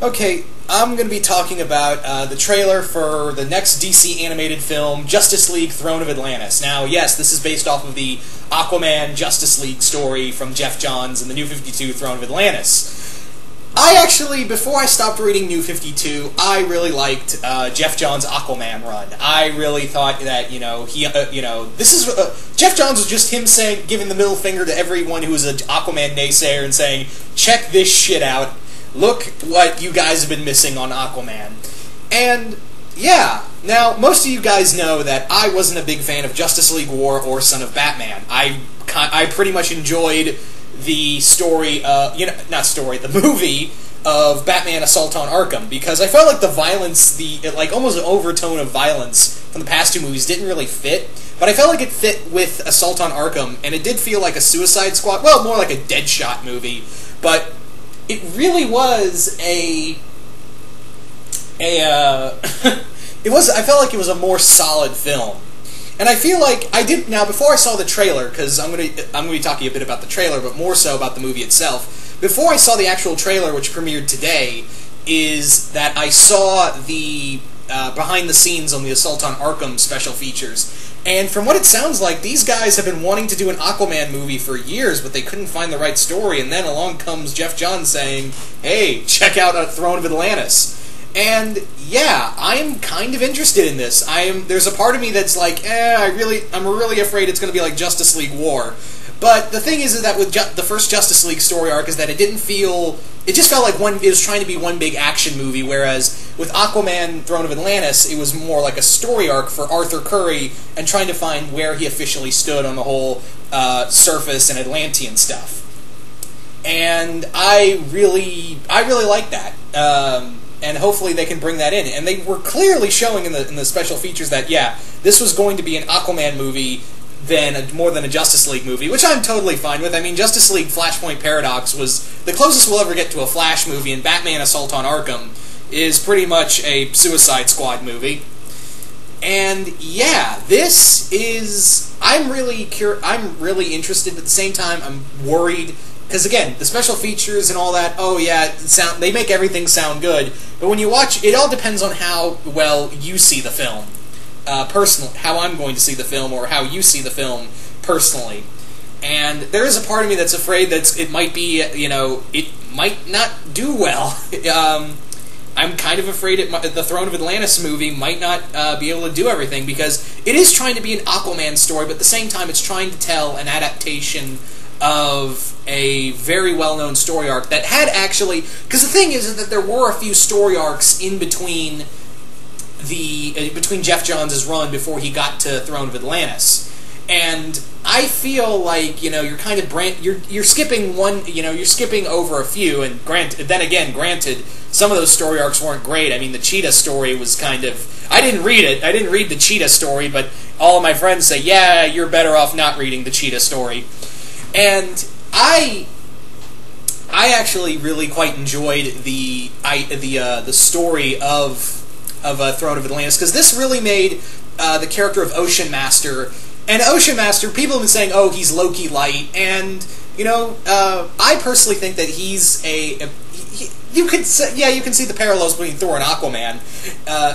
Okay, I'm going to be talking about the trailer for the next DC animated film, Justice League Throne of Atlantis. Now, yes, this is based off of the Aquaman Justice League story from Geoff Johns and the New 52 Throne of Atlantis. I actually, before I stopped reading New 52, I really liked Geoff Johns' Aquaman run. I really thought that, this is, Geoff Johns was just him saying, giving the middle finger to everyone who was an Aquaman naysayer and saying, check this shit out. Look what you guys have been missing on Aquaman. And, yeah, now, most of you guys know that I wasn't a big fan of Justice League War or Son of Batman. I pretty much enjoyed the story, the movie of Batman Assault on Arkham, because I felt like the violence, almost an overtone of violence from the past two movies didn't really fit, but I felt like it fit with Assault on Arkham, and it did feel like a Suicide Squad, well, more like a Deadshot movie, but it really was I felt like it was a more solid film. And I feel like now before I saw the trailer, because I'm going to be talking a bit about the trailer, but more so about the movie itself. Before I saw the actual trailer, which premiered today, is that I saw the behind the scenes on the Assault on Arkham special features. And from what it sounds like, these guys have been wanting to do an Aquaman movie for years, but they couldn't find the right story, and then along comes Geoff Johns saying, hey, check out Throne of Atlantis. And, yeah, I am kind of interested in this. There's a part of me that's like, I'm really afraid it's going to be like Justice League War. But the thing is that with the first Justice League story arc is that it just felt like it was trying to be one big action movie, whereas with Aquaman Throne of Atlantis, it was more like a story arc for Arthur Curry and trying to find where he officially stood on the whole surface and Atlantean stuff. And I really like that. And hopefully they can bring that in. And they were clearly showing in the special features that, yeah, this was going to be an Aquaman movie more than a Justice League movie, which I'm totally fine with. I mean, Justice League Flashpoint Paradox was the closest we'll ever get to a Flash movie, and Batman Assault on Arkham is pretty much a Suicide Squad movie. And, yeah, this is... I'm really interested, but at the same time, I'm worried. Because, again, the special features and all that, oh, yeah, they make everything sound good. But when you watch, it all depends on how well you see the film. Personally, how I'm going to see the film, or how you see the film personally. And there is a part of me that's afraid that it might be, it might not do well. I'm kind of afraid the Throne of Atlantis movie might not be able to do everything, because it is trying to be an Aquaman story, but at the same time it's trying to tell an adaptation of a very well-known story arc that had actually... Because the thing is that there were a few story arcs in between between Geoff Johns' run before he got to Throne of Atlantis. And I feel like, you're kind of... You're skipping you're skipping over a few, and granted, some of those story arcs weren't great. I mean, the Cheetah story was kind of... I didn't read it. I didn't read the Cheetah story, but all of my friends say, yeah, you're better off not reading the Cheetah story. And I actually really quite enjoyed the story of Throne of Atlantis, because this really made the character of Ocean Master. And Ocean Master, people have been saying, oh, he's Loki light, and I personally think that he's you can see the parallels between Thor and Aquaman,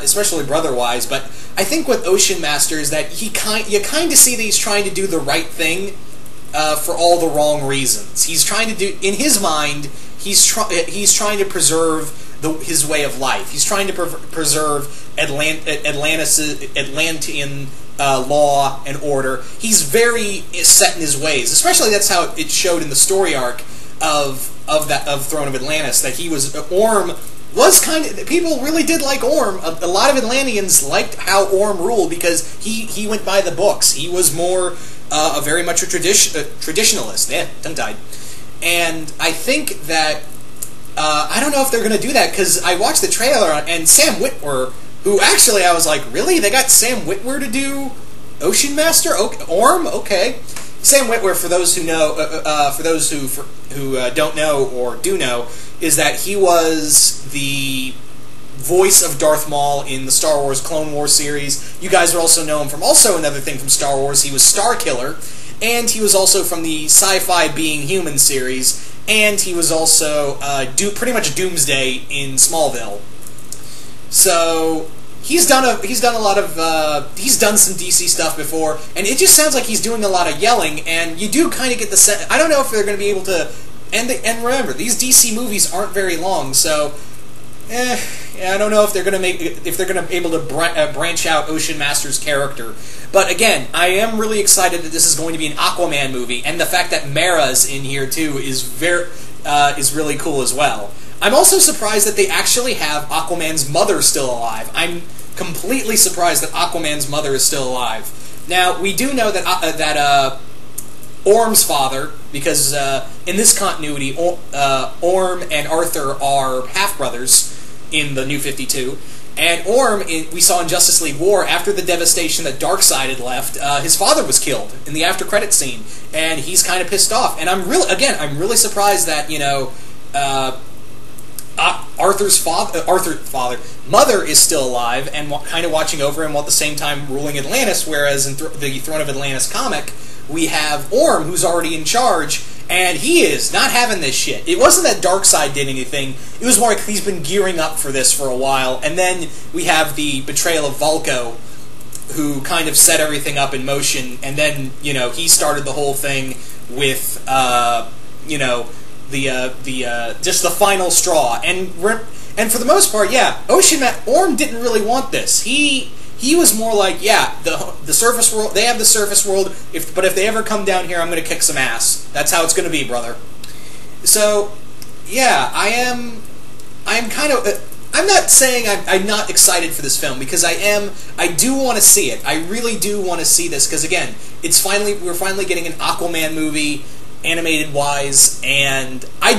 especially brother-wise. But I think with Ocean Master is that you kind of see that he's trying to do the right thing. For all the wrong reasons. He's trying to do, in his mind, he's trying to preserve his way of life. He's trying to preserve Atlantean law and order. He's very set in his ways. Especially that's how it showed in the story arc of Throne of Atlantis, that he was... Orm was kind of... People really did like Orm. A lot of Atlanteans liked how Orm ruled because he went by the books. He was more... very much a traditionalist. Yeah, tongue-tied. And I think that... I don't know if they're going to do that, because I watched the trailer, and Sam Witwer, who actually I was like, really? They got Sam Witwer to do Ocean Master? Okay, Orm? Okay. Sam Witwer, for those who know, for those who don't know or do know, is that he was the voice of Darth Maul in the Star Wars Clone Wars series. You guys would also know him from another thing from Star Wars. He was Starkiller, and he was also from the sci-fi Being Human series. and he was also pretty much Doomsday in Smallville. So he's done some DC stuff before, and it just sounds like he's doing a lot of yelling. And you do kind of get the sense. I don't know if they're going to be able to. And remember, these DC movies aren't very long, so I don't know if they're going to be able to branch out Ocean Master's character. But again, I am really excited that this is going to be an Aquaman movie, and the fact that Mera's in here too is really cool as well. I'm also surprised that they actually have Aquaman's mother still alive. I'm completely surprised that Aquaman's mother is still alive. Now, we do know that Orm's father, because in this continuity, Orm and Arthur are half-brothers in the New 52, and Orm, we saw in Justice League War, after the devastation that Darkseid had left, his father was killed in the after-credit scene, and he's kind of pissed off. And I'm really surprised that, Arthur's mother is still alive and kind of watching over him while at the same time ruling Atlantis, whereas in the Throne of Atlantis comic, we have Orm, who's already in charge, and he is not having this shit. It wasn't that Darkseid did anything, it was more like he's been gearing up for this for a while, and then we have the betrayal of Vulko, who kind of set everything up in motion, and then, he started the whole thing with, just the final straw. And for the most part, Orm didn't really want this. He was more like, the surface world, they have the surface world, but if they ever come down here, I'm going to kick some ass. That's how it's going to be, brother. So, I'm not saying I'm not excited for this film, because I do want to see it. I really do want to see this, because again, we're finally getting an Aquaman movie, animated wise, and I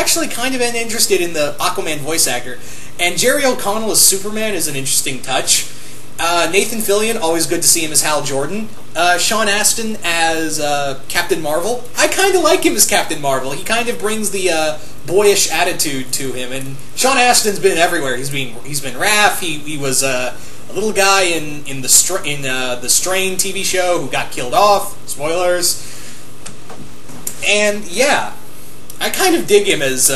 actually kind of am interested in the Aquaman voice actor, and Jerry O'Connell as Superman is an interesting touch. Nathan Fillion, always good to see him as Hal Jordan. Sean Astin as Captain Marvel. I kind of like him as Captain Marvel. He kind of brings the boyish attitude to him, and Sean Astin's been everywhere. He's been Raph. He was a little guy in the Strain TV show who got killed off. Spoilers. And I kind of dig him as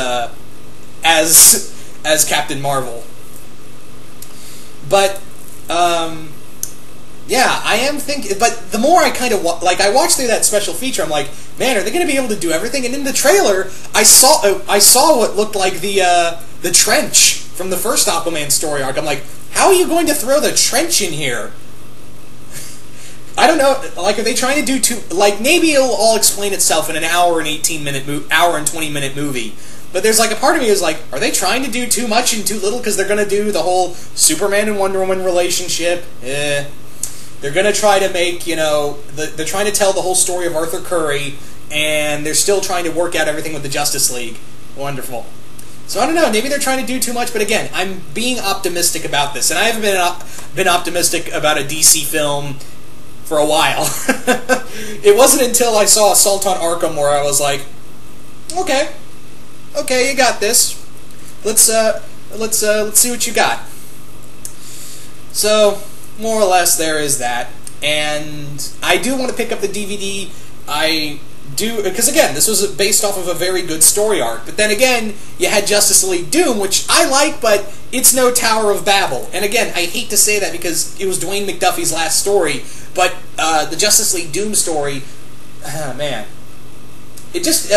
Captain Marvel. But I am thinking. But the more I kind of I watched through that special feature, I'm like, man, are they going to be able to do everything? And in the trailer, I saw what looked like the trench from the first Aquaman story arc. I'm like, how are you going to throw the trench in here? I don't know, are they trying to do maybe it'll all explain itself in an hour and 20-minute movie. But there's a part of me who's like, are they trying to do too much and too little? Because they're going to do the whole Superman and Wonder Woman relationship. They're going to try to make, they're trying to tell the whole story of Arthur Curry, and they're still trying to work out everything with the Justice League. Wonderful. So I don't know, maybe they're trying to do too much, but again, I'm being optimistic about this. And I haven't been optimistic about a DC film for a while. It wasn't until I saw Assault on Arkham where I was like, okay, you got this. Let's see what you got. So, more or less, there is that. And I do want to pick up the DVD. I do, because again, this was based off of a very good story arc. But then again, you had Justice League Doom, which I like, but it's no Tower of Babel. And again, I hate to say that because it was Dwayne McDuffie's last story, but the Justice League Doom story, man, it just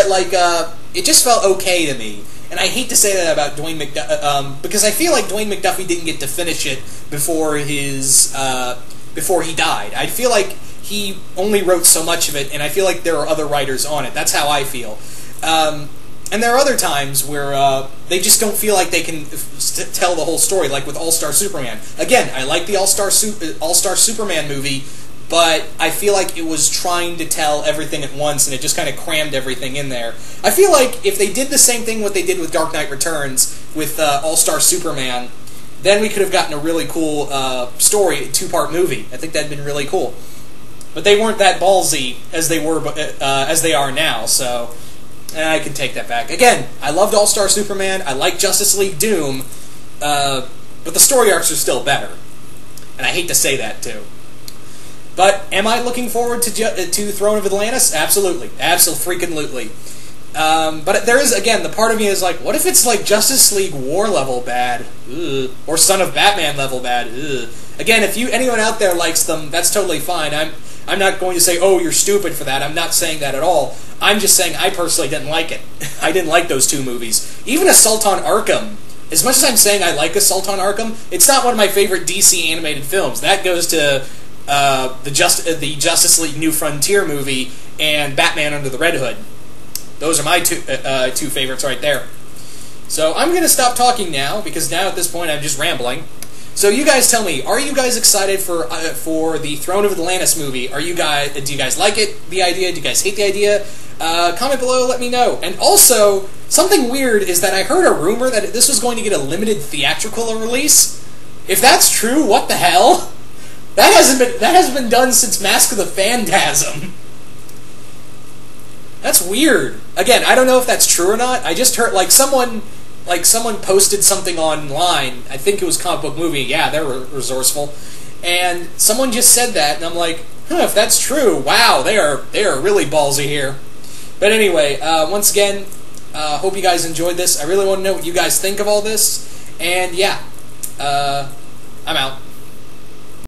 felt okay to me. And I hate to say that about Dwayne McDuffie, because I feel like Dwayne McDuffie didn't get to finish it before he died. I feel like he only wrote so much of it, and I feel like there are other writers on it. That's how I feel. And there are other times where they just don't feel like they can tell the whole story, like with All-Star Superman. Again, I like the All-Star Superman movie, but I feel like it was trying to tell everything at once, and it just kind of crammed everything in there. I feel like if they did the same thing what they did with Dark Knight Returns, with All-Star Superman, then we could have gotten a really cool story, a 2-part movie. I think that'd been really cool. But they weren't that ballsy as they are now, so I can take that back. Again, I loved All-Star Superman, I like Justice League Doom, but the story arcs are still better. And I hate to say that, too. But am I looking forward to Throne of Atlantis? Absolutely. Absolutely. But there is, again, the part of me is like, what if it's like Justice League War level bad? Ugh. Or Son of Batman level bad? Ugh. Again, if anyone out there likes them, that's totally fine. I'm not going to say, oh, you're stupid for that. I'm not saying that at all. I'm just saying I personally didn't like it. I didn't like those two movies. Even Assault on Arkham, as much as I'm saying I like Assault on Arkham, it's not one of my favorite DC animated films. That goes to the Justice League New Frontier movie and Batman Under the Red Hood. Those are my two favorites right there. So I'm going to stop talking now, because now at this point I'm just rambling. So you guys tell me, are you guys excited for the Throne of Atlantis movie? Do you guys like it, the idea? Do you guys hate the idea? Comment below, let me know. And also, something weird is that I heard a rumor that this was going to get a limited theatrical release. If that's true, what the hell? That hasn't been done since Mask of the Phantasm. That's weird. Again, I don't know if that's true or not. I just heard someone posted something online. I think it was Comic Book Movie. Yeah, they're resourceful. And someone just said that, and I'm like, if that's true, wow, they are really ballsy here. But anyway, once again, hope you guys enjoyed this. I really want to know what you guys think of all this. And yeah, I'm out.